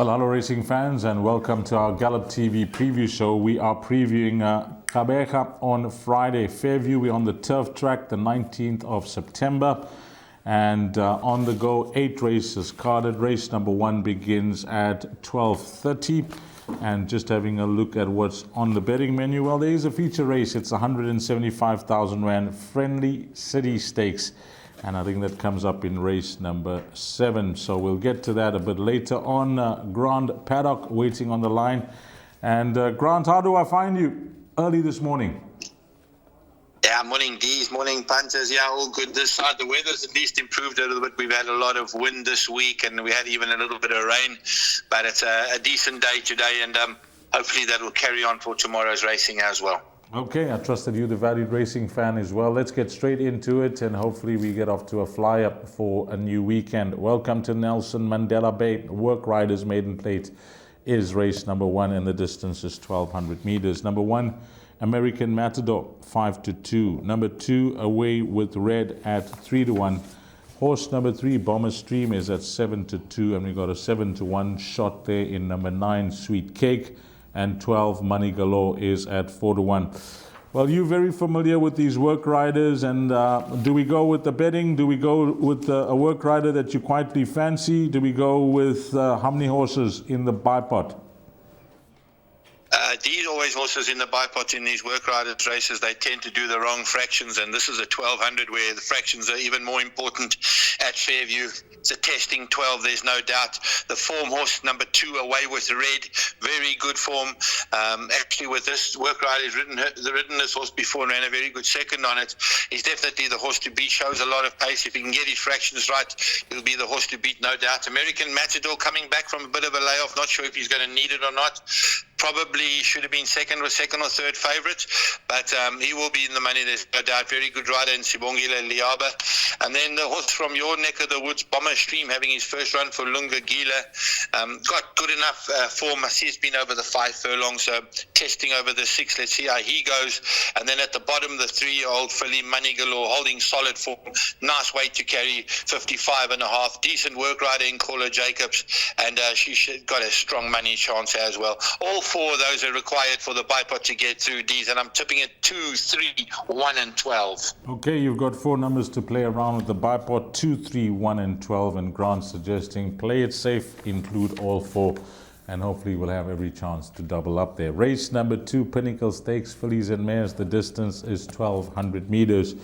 Well, hello racing fans, and welcome to our Gallop TV preview show. We are previewing Gqeberha on Friday. Fairview, we're on the turf track, the 19th of September. And on the go, 8 races carded. Race number 1 begins at 12:30. And just having a look at what's on the betting menu. Well, there is a feature race. It's 175,000 Rand Friendly City Stakes. And I think that comes up in race number 7. So we'll get to that a bit later on. Grant Paddock waiting on the line. And Grant, how do I find you early this morning? Yeah, morning D's, morning punters. Yeah, all good this side. The weather's at least improved a little bit. We've had a lot of wind this week and we had even a little bit of rain. But it's a decent day today, and hopefully that will carry on for tomorrow's racing as well. Okay, I trust that you're the valued racing fan as well. Let's get straight into it, and hopefully we get off to a flyer for a new weekend. Welcome to Nelson Mandela Bay. Work Riders Maiden Plate is race number 1, and the distance is 1,200 meters. Number 1, American Matador, 5-2. Number 2, Away with Red at 3-1. Horse number 3, Bomber Stream, is at 7-2, and we got a 7-1 shot there in number 9, Sweet Cake. And 12, Money Galore, is at 4-1. Well, you're very familiar with these work riders, and do we go with the betting? Do we go with a work rider that you quietly fancy? Do we go with how many horses in the bipot? These always horses in the bipot in these work riders races. They tend to do the wrong fractions, and this is a 1200 where the fractions are even more important at Fairview. It's a testing 12, there's no doubt. The form horse number 2, Away with Red, very good form. Actually, with this work rider, he's ridden this horse before and ran a very good second on it. He's definitely the horse to beat, shows a lot of pace. If he can get his fractions right, he'll be the horse to beat, no doubt. American Matador coming back from a bit of a layoff, not sure if he's going to need it or not. Probably should have been second or third favourite, but he will be in the money, there's no doubt. Very good rider in Sibongile Liaba. And then the horse from your neck of the woods, Bomber Stream, having his first run for Lunga Gila. Got good enough form. I see it's been over the 5 furlongs, so testing over the 6. Let's see how he goes. And then at the bottom, the 3-year-old filly, Money Galore, holding solid form. Nice weight to carry, 55.5. Decent work rider in Caller Jacobs, and she got a strong money chance as well. All 4 of those are required for the bipot to get through, D's, and I'm tipping it 2, 3, 1 and 12. Okay, you've got 4 numbers to play around with the bipot, 2, 3, 1 and 12, and Grant suggesting play it safe, include all 4, and hopefully we'll have every chance to double up there. Race number 2, Pinnacle Stakes, fillies and mares. The distance is 1,200 meters.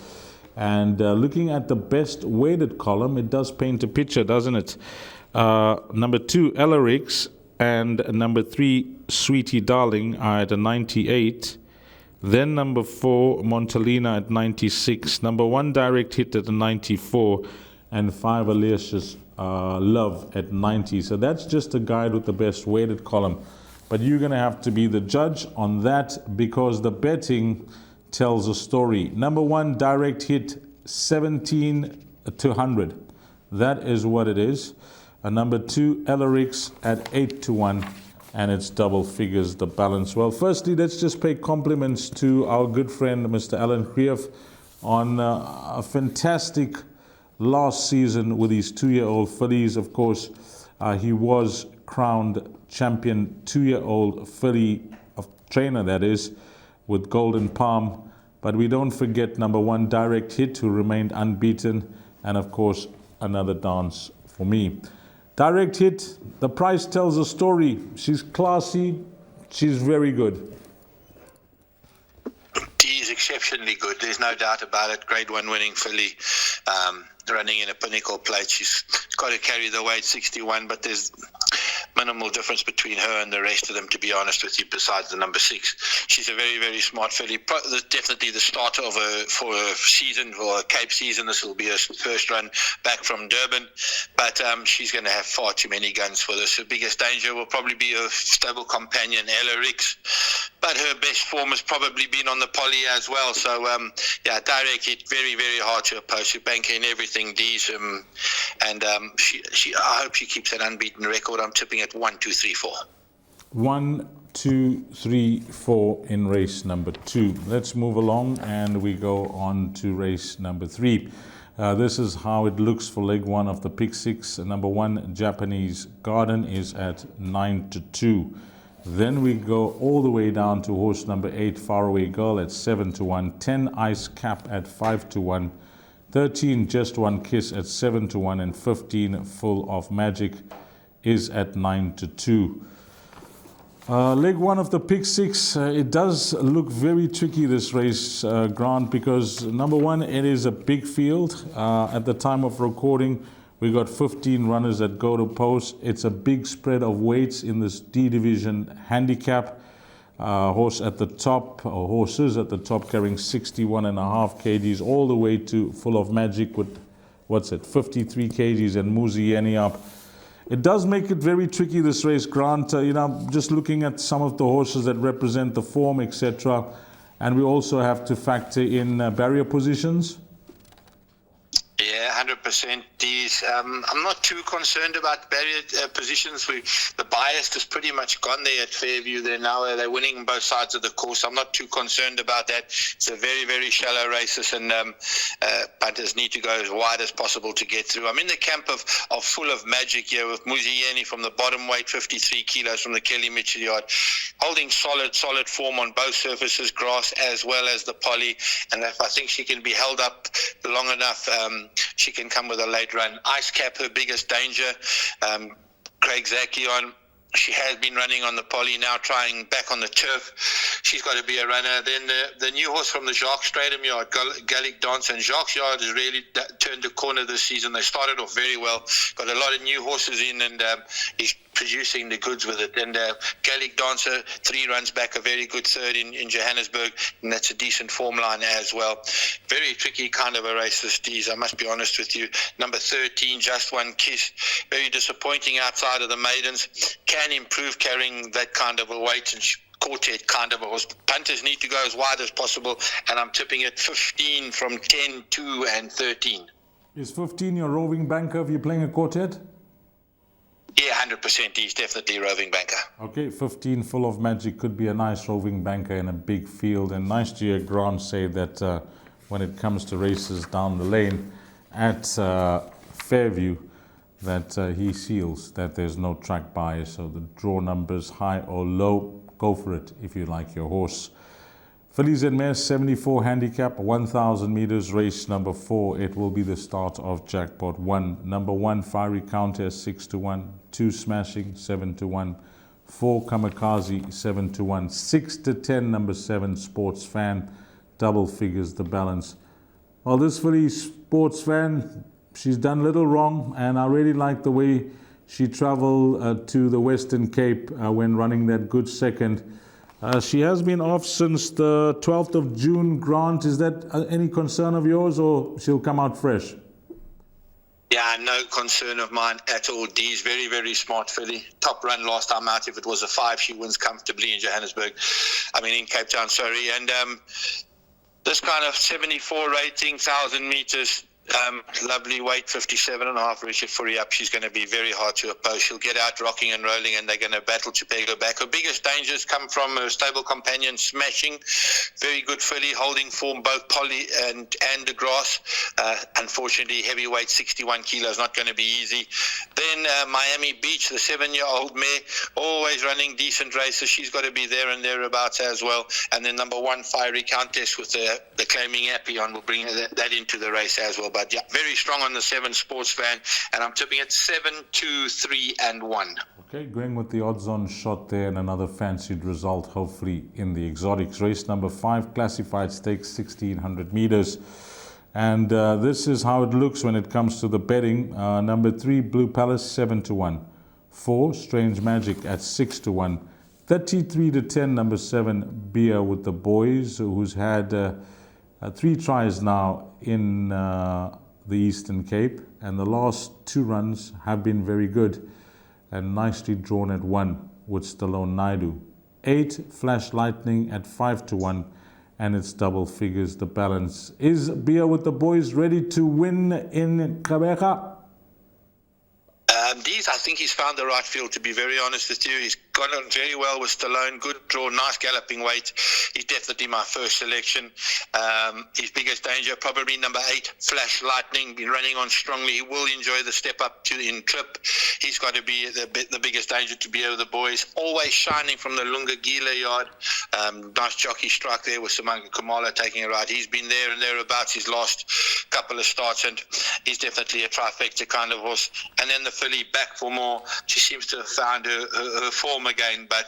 And looking at the best weighted column, it does paint a picture, doesn't it? Number 2, Elarix, and number 3, Sweetie Darling, are at a 98. Then number 4, Montalina at 96. Number 1, Direct Hit at a 94. And 5, Alicia's Love at 90. So that's just a guide with the best weighted column. But you're going to have to be the judge on that, because the betting tells a story. Number 1, Direct Hit, 17 to 100. That is what it is. Number 2, Elarix at 8-1, and it's double figures, the balance. Well, firstly, let's just pay compliments to our good friend, Mr. Alan Krief, on a fantastic last season with his 2-year-old fillies. Of course, he was crowned champion 2-year-old filly of trainer, that is, with Golden Palm. But we don't forget number 1, Direct Hit, who remained unbeaten, and of course, another dance for me. Direct Hit, the price tells a story. She's classy. She's very good. She's exceptionally good. There's no doubt about it. Grade 1 winning filly, running in a Pinnacle plate. She's got to carry the weight, 61, but there's minimal difference between her and the rest of them, to be honest with you, besides the number 6. She's a very, very smart filly. Definitely the starter of for a season, for a Cape season. This will be her first run back from Durban, but she's going to have far too many guns for this. Her biggest danger will probably be her stable companion, Elarix, but her best form has probably been on the poly as well. So, yeah, Direct Hit, very, very hard to oppose. She bank in everything, D's, and I hope she keeps that unbeaten record. I'm tipping at 1, 2, 3, 4. 1, 2, 3, 4 in race number 2. Let's move along, and we go on to race number 3. This is how it looks for leg one of the pick six. Number one, Japanese Garden, is at 9-2. Then we go all the way down to horse number 8, Faraway Girl, at 7-1. 10, Ice Cap, at 5-1. 13, Just One Kiss, at 7-1. And 15, Full of Magic, is at 9-2. Leg one of the pick six, it does look very tricky, this race, Grant, because number one, it is a big field. At the time of recording, we got 15 runners that go to post. It's a big spread of weights in this D division handicap. Horse at the top, or horses at the top, carrying 61.5 kgs, all the way to Full of Magic with, 53 kgs, and Muzieni up. It does make it very tricky, this race, Grant. Just looking at some of the horses that represent the form, etc. And we also have to factor in barrier positions. Yeah, 100%. I'm not too concerned about barrier positions. The bias is pretty much gone there at Fairview. They're winning both sides of the course. I'm not too concerned about that. It's a very, very shallow races, and punters need to go as wide as possible to get through. I'm in the camp of Full of Magic here with Muzieni from the bottom weight, 53 kilos from the Kelly Mitchell yard, holding solid form on both surfaces, grass as well as the poly. And if I think she can be held up long enough, she can come with a late run. Ice Cap, her biggest danger. Craig Zakion, she has been running on the poly, now trying back on the turf. She's got to be a runner. Then the new horse from the Jacques Stratum yard, Gallic Dance, and Jacques yard has really turned a corner this season. They started off very well, got a lot of new horses in, and he's producing the goods with it. And Gallic Dancer, 3 runs back, a very good third in Johannesburg, and that's a decent form line as well. Very tricky kind of a race, this D's, I must be honest with you. Number 13, Just One Kiss, very disappointing outside of the maidens. Can improve carrying that kind of a weight and quartet kind of a horse. Punters need to go as wide as possible, and I'm tipping it 15 from 10, 2, and 13. Is 15 your roving banker if you're playing a quartet? Yeah, 100%. He's definitely a roving banker. Okay, 15, Full of Magic, could be a nice roving banker in a big field. And nice to hear Grant say that when it comes to races down the lane at Fairview, that he seals that there's no track bias. So the draw numbers, high or low, go for it if you like your horse. Fillies and Mares, 74 handicap, 1,000 meters, race number 4. It will be the start of Jackpot 1. Number 1, Fiery Countess, 6-1. 2, Smashing, 7-1. 4, Kamikaze, 7-1. 6-10, number 7, Sports Fan, double figures the balance. Well, this filly, Sports Fan, she's done little wrong, and I really like the way she traveled to the Western Cape when running that good second. She has been off since the 12th of June. Grant, is that any concern of yours, or she'll come out fresh? Yeah, no concern of mine at all. D's very, very smart filly. Top run last time out. If it was a 5, she wins comfortably in Johannesburg. In Cape Town, sorry. And this kind of 74 rating, 1,000 meters, lovely weight, 57.5, Richard Fourie up. She's going to be very hard to oppose. She'll get out rocking and rolling, and they're going to battle Chipego back. Her biggest dangers come from her stable companion, Smashing. Very good filly, holding form, both poly and the grass. Unfortunately, heavyweight, 61 kilos, not going to be easy. Then Miami Beach, the 7-year-old mare, always running decent races. She's got to be there and thereabouts as well. And then number 1, Fiery Countess with the claiming Appion will bring that into the race as well. But yeah, very strong on the 7, Sports Fan, and I'm tipping it 7, 2, 3, and 1. Okay, going with the odds-on shot there, and another fancied result, hopefully, in the exotics. Race number 5, Classified Stakes, 1,600 meters. And this is how it looks when it comes to the betting. Number 3, Blue Palace, 7-1. 4, Strange Magic at 6-1. 33-10, number 7, Beer with the Boys, who's had 3 tries now in the Eastern Cape, and the last 2 runs have been very good and nicely drawn at 1 with Stallone Naidu. 8, Flash Lightning at 5-1, and it's double figures the balance. Is Beer with the Boys ready to win in Gqeberha? I think he's found the right field, to be very honest with you. He's got on very well with Stallone. Good draw, nice galloping weight. He's definitely my first selection. His biggest danger, probably number 8, Flash Lightning. Been running on strongly. He will enjoy the step up to in trip. He's got to be the biggest danger to be over the boys. Always shining from the Lunga Gila yard. Nice jockey strike there with Samanga Kamala taking it right. He's been there and thereabouts his last couple of starts, and he's definitely a trifecta kind of horse. And then the filly Back for More. She seems to have found her form again, but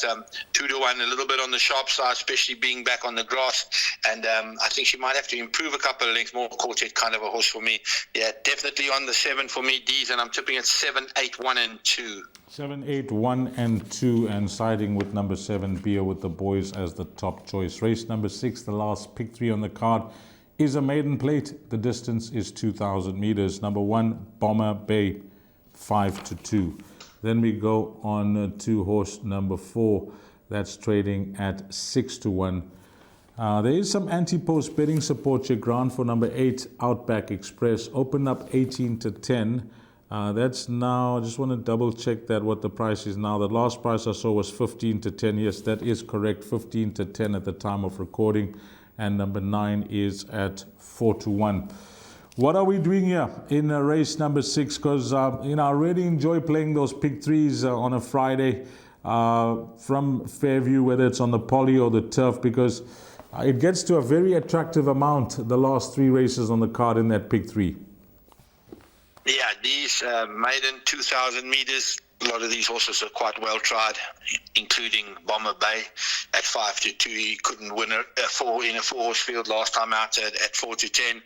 2-1, a little bit on the sharp side, especially being back on the grass. And I think she might have to improve a couple of lengths more. Quartet kind of a horse for me. Yeah, definitely on the 7 for me, D's, and I'm tipping at 7, 8, 1 and 2. 7, 8, 1 and 2, and siding with number 7, Beer with the boys as the top choice. Race number 6, the last pick 3 on the card, is a maiden plate. The distance is 2,000 meters. Number 1, Bomber Bay, 5-2. Then we go on to horse number 4. That's trading at 6-1. There is some anti-post betting support here, Grant, for number 8, Outback Express. Opened up 18-10. That's now, I just want to double check that what the price is now. The last price I saw was 15-10. Yes, that is correct. 15-10 at the time of recording. And number 9 is at 4-1. What are we doing here in race number 6? Because, I really enjoy playing those pick 3s on a Friday from Fairview, whether it's on the poly or the turf, because it gets to a very attractive amount, the last 3 races on the card in that pick 3. Yeah, these maiden 2,000 meters. A lot of these horses are quite well tried, including Bomber Bay at 5-2. He couldn't win in a 4-horse field last time out at 4-10.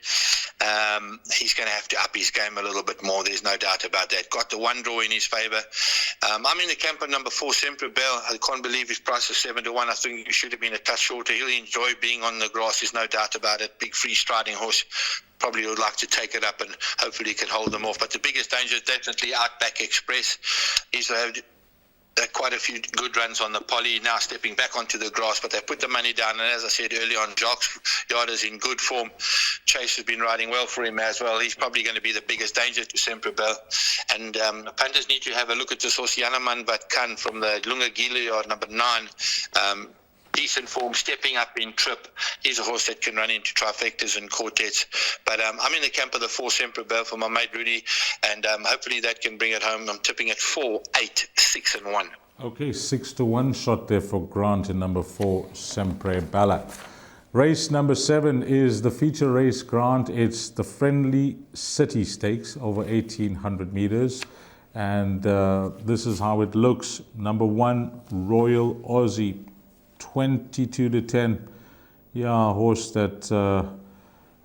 He's going to have to up his game a little bit more. There's no doubt about that. Got the 1 draw in his favour. I'm in the camp of number 4, Sempre Bell. I can't believe his price is 7-1. I think it should have been a touch shorter. He'll enjoy being on the grass. There's no doubt about it. Big free striding horse. Probably would like to take it up and hopefully he can hold them off. But the biggest danger is definitely Outback Express. He's had quite a few good runs on the poly, now stepping back onto the grass, but they put the money down. And as I said earlier on, Jock's yard is in good form. Chase has been riding well for him as well. He's probably going to be the biggest danger to Sempre Bell. And punters need to have a look at this horse, Yanaman Vatkan from the Lunga Gila yard, number 9. Decent form, stepping up in trip. He's a horse that can run into trifectas and quartets. But I'm in the camp of the 4 Sempre Bell for my mate Rudy, and hopefully that can bring it home. I'm tipping at 4, 8, 6 and 1. Okay, 6-1 shot there for Grant in number 4, Sempre Bella. Race number 7 is the feature race, Grant. It's the Friendly City Stakes over 1,800 meters. And this is how it looks. Number 1, Royal Aussie, 22-10. Yeah, a horse that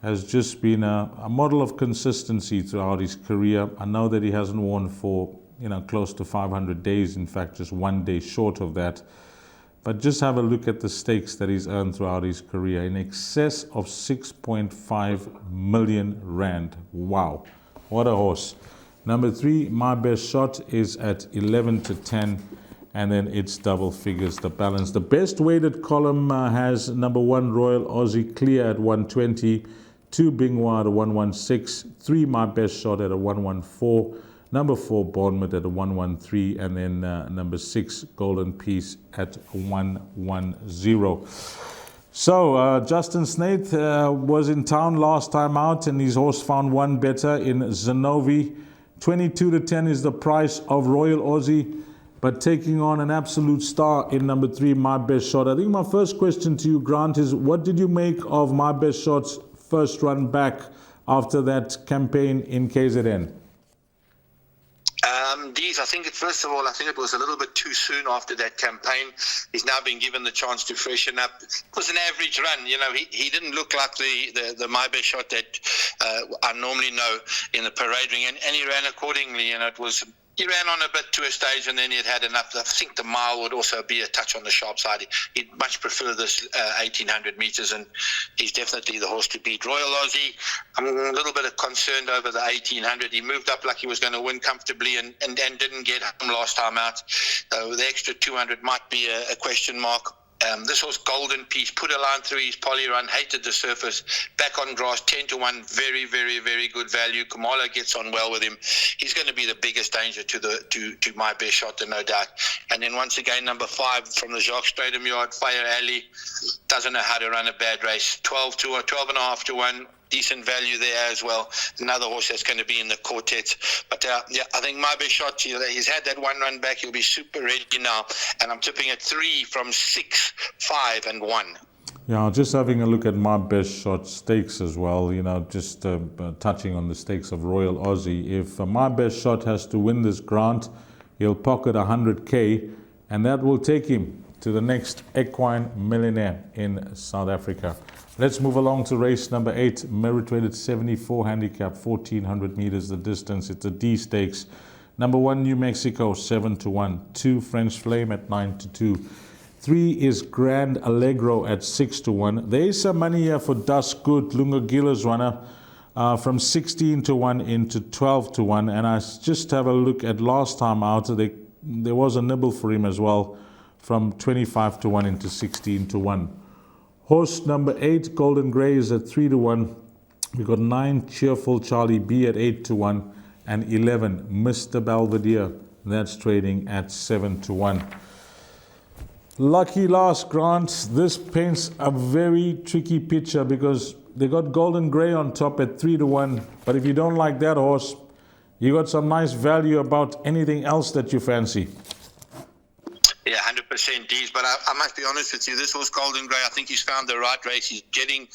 has just been a model of consistency throughout his career. I know that he hasn't won for close to 500 days. In fact, just 1 day short of that. But just have a look at the stakes that he's earned throughout his career, in excess of 6.5 million rand. Wow, what a horse. Number 3, My Best Shot, is at 11-10. And then it's double figures, the balance. The best weighted column has number 1, Royal Aussie Clear at 120, 2, Bingwa at a 116, 3, My Best Shot at a 114, number 4, Bournemouth at a 113, and then number 6, Golden Peace at 110. So Justin Snaith was in town last time out, and his horse found one better in Zenovi. 22-10 is the price of Royal Aussie, but taking on an absolute star in number 3, My Best Shot. I think my first question to you, Grant, is what did you make of My Best Shot's first run back after that campaign in KZN? I think first of all, I think it was a little bit too soon after that campaign. He's now been given the chance to freshen up. It was an average run. He didn't look like the My Best Shot that I normally know in the parade ring, and he ran accordingly. He ran on a bit to a stage, and then he had enough. I think the mile would also be a touch on the sharp side. He'd much prefer this 1,800 meters, and he's definitely the horse to beat. Royal Aussie, I'm a little bit concerned over the 1,800. He moved up like he was going to win comfortably and didn't get home last time out. The extra 200 might be a question mark. This horse, Golden Peace, put a line through his poly run, hated the surface, back on grass, 10-1, very, very, very good value. Kamala gets on well with him. He's going to be the biggest danger to my best shot, no doubt. And then once again, number 5 from the Jacques Stratum Yard, Fire Alley, doesn't know how to run a bad race. 12.5 to 1. Decent value there as well. Another horse that's going to be in the quartet. But yeah, I think my best shot, he's had that one run back. He'll be super ready now. And I'm tipping at 3 from 6, 5 and 1. Yeah, just having a look at my best shot stakes as well, just touching on the stakes of Royal Aussie. If my best shot has to win this grant, he'll pocket 100K, and that will take him to the next equine millionaire in South Africa. Let's move along to race number 8, merit-weighted 74 handicap, 1400 meters the distance. It's a D stakes. Number 1, New Mexico, 7-1. 2, French Flame at 9-2. 3 is Grand Allegro at 6-1. There is some money here for Dusk Good, Lunga Gila's runner, from 16-1 into 12-1. And I just have a look at last time out. There was a nibble for him as well, from 25-1 into 16-1. Horse number 8, Golden Grey, is at 3-1. We've got 9, Cheerful Charlie B at 8-1. And 11, Mr. Belvedere. That's trading at 7-1. Lucky last, Grant. This paints a very tricky picture because they got Golden Grey on top at 3-1. But if you don't like that horse, you got some nice value about anything else that you fancy. Yeah, 100% D's. But I must be honest with you, this horse, Golden Grey, I think he's found the right race. He's getting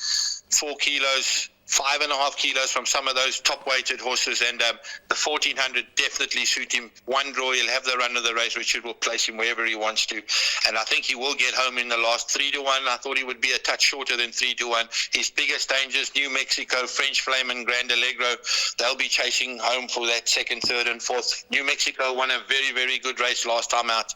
4 kilos, 5.5 kilos from some of those top-weighted horses, and the 1400 definitely suit him. One draw, he'll have the run of the race. Richard will place him wherever he wants to, and I think he will get home in the last. 3-1. I thought he would be a touch shorter than 3-1. His biggest dangers, New Mexico, French Flame and Grand Allegro, they'll be chasing home for that 2nd, 3rd and 4th. New Mexico won a very, very good race last time out.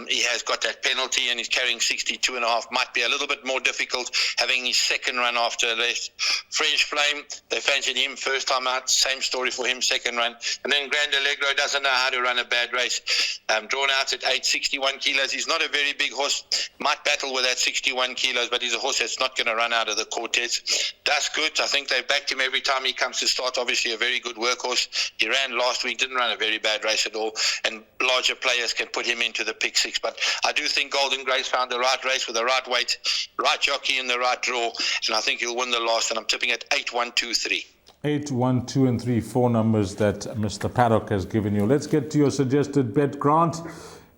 He has got that penalty and he's carrying 62.5. Might be a little bit more difficult having his 2nd run after a race. French Flame, they fancied him first time out, same story for him, 2nd run. And then Grand Allegro doesn't know how to run a bad race. Drawn out at 61 kilos. He's not a very big horse, might battle with that 61 kilos, but he's a horse that's not going to run out of the quartets. That's good. I think they've backed him every time he comes to start. Obviously a very good workhorse. He ran last week, didn't run a very bad race at all, and larger players can put him into the pick 6. But I do think Golden Grey's found the right race with the right weight, right jockey in the right draw, and I think he'll win the last, and I'm tipping at 8, 1, 2, 3. 8, 1, 2 and 3, 4 numbers that Mr. Paddock has given you. Let's get to your suggested bet, Grant.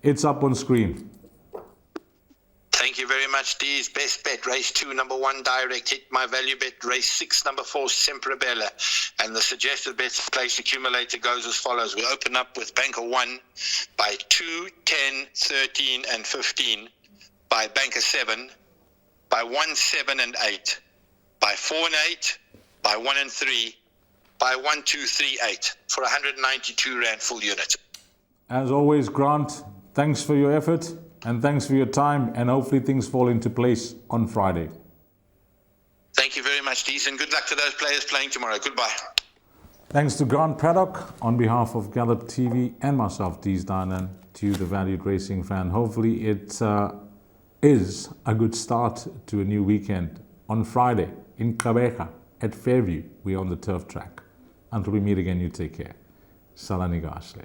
It's up on screen. Thank you very much, D's. Best bet, race 2, number 1, Direct Hit. My value bet, race 6, number 4, Sempre Bella. And the suggested bets place accumulator goes as follows. We open up with Banker 1 by 2, 10, 13 and 15. By Banker 7, by 1, 7 and 8. By 4 and 8, by 1 and 3, by 1, 2, 3, 8 for 192 Rand full unit. As always, Grant, thanks for your effort and thanks for your time, and hopefully things fall into place on Friday. Thank you very much, Dees, and good luck to those players playing tomorrow. Goodbye. Thanks to Grant Paddock on behalf of Gallop TV and myself, Dees Dynan, to you, the valued racing fan. Hopefully it is a good start to a new weekend. On Friday in Gqeberha at Fairview, we're on the turf track. Until we meet again, you take care. Salani Gashle.